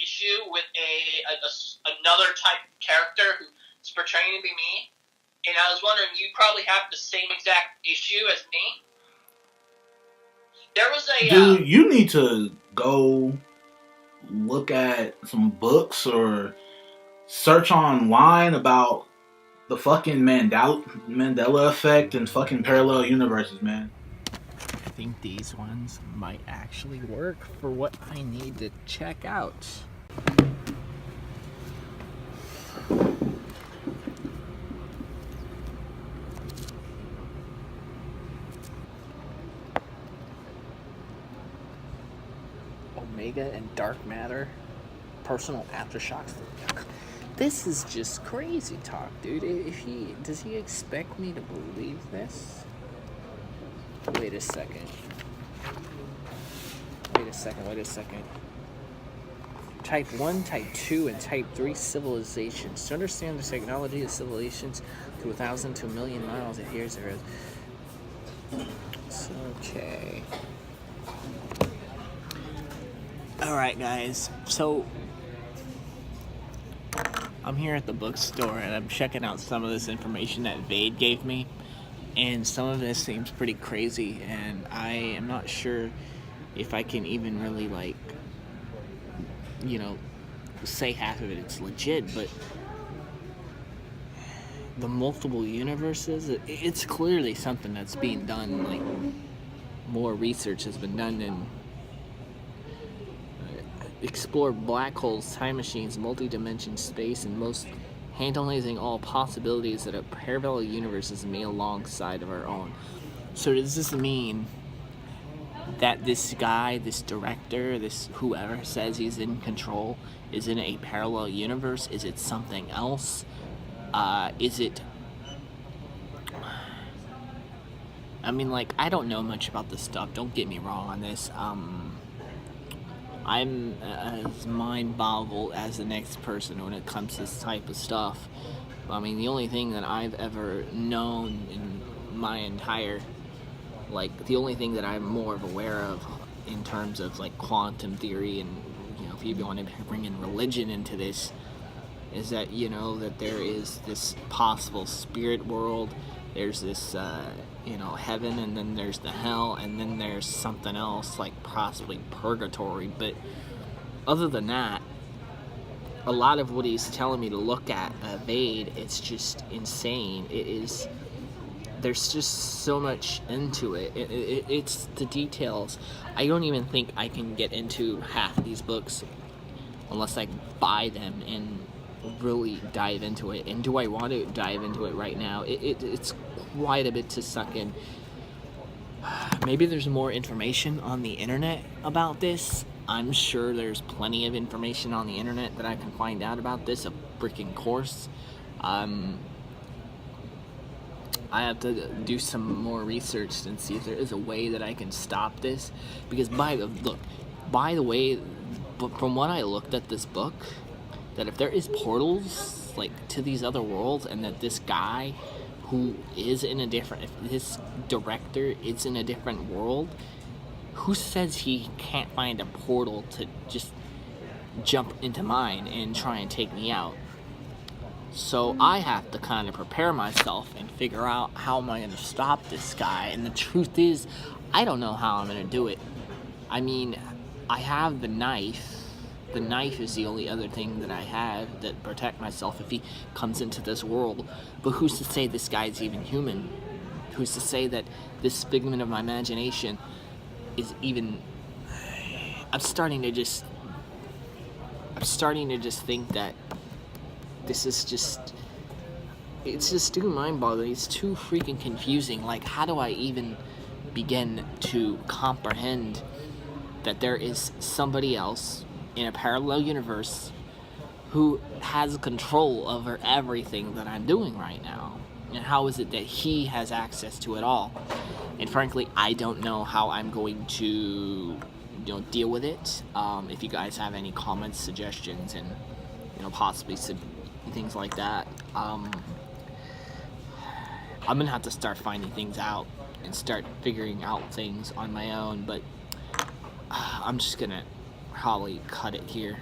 issue with another type of character who's portraying to be me, and I was wondering, you probably have the same exact issue as me. There was a... Dude, you need to go look at some books or search online about the fucking Mandela effect and fucking parallel universes, man. I think these ones might actually work for what I need to check out. Omega and dark matter, personal aftershocks. This is just crazy talk, dude. Does he expect me to believe this? Wait a second. Type 1, Type 2, and Type 3 civilizations. To understand the technology of civilizations to 1,000 to 1,000,000 miles adheres to Earth. Okay. Alright, guys. So, I'm here at the bookstore and I'm checking out some of this information that Vade gave me. And some of this seems pretty crazy, and I am not sure if I can even really, say half of it's legit, but the multiple universes, it's clearly something that's being done, more research has been done, and explore black holes, time machines, multi-dimension space, and most handling all possibilities that a parallel universe is made alongside of our own. So does this mean that this guy, this director, this whoever says he's in control is in a parallel universe? Is it something else? Is it... I don't know much about this stuff. Don't get me wrong on this. I'm as mind-boggled as the next person when it comes to this type of stuff. The only thing that I've ever known in my entire... the only thing that I'm more aware of in terms of, quantum theory and, if you want to bring in religion into this, is that, that there is this possible spirit world, there's this, heaven, and then there's the hell, and then there's something else, possibly purgatory. But other than that, a lot of what he's telling me to look at, Vade, it's just insane. There's just so much into it. It's the details. I don't even think I can get into half of these books unless I buy them and really dive into it. And do I want to dive into it right now? It's quite a bit to suck in. Maybe there's more information on the internet about this. I'm sure there's plenty of information on the internet that I can find out about this, a freaking course. I have to do some more research and see if there is a way that I can stop this. Because by the way, from what I looked at this book, that if there is portals to these other worlds, and that this guy who is in a different, if this director is in a different world, who says he can't find a portal to just jump into mine and try and take me out? So I have to kind of prepare myself and figure out how am I going to stop this guy. And the truth is, I don't know how I'm going to do it. I have the knife. The knife is the only other thing that I have that protect myself if he comes into this world. But who's to say this guy's even human? Who's to say that this figment of my imagination is even... I'm starting to just think that this is just... It's just too mind-boggling. It's too freaking confusing. How do I even begin to comprehend that there is somebody else in a parallel universe who has control over everything that I'm doing right now? And how is it that he has access to it all? And frankly, I don't know how I'm going to, deal with it. If you guys have any comments, suggestions, and, possibly things like that, I'm gonna have to start finding things out and start figuring out things on my own. But I'm just gonna probably cut it here.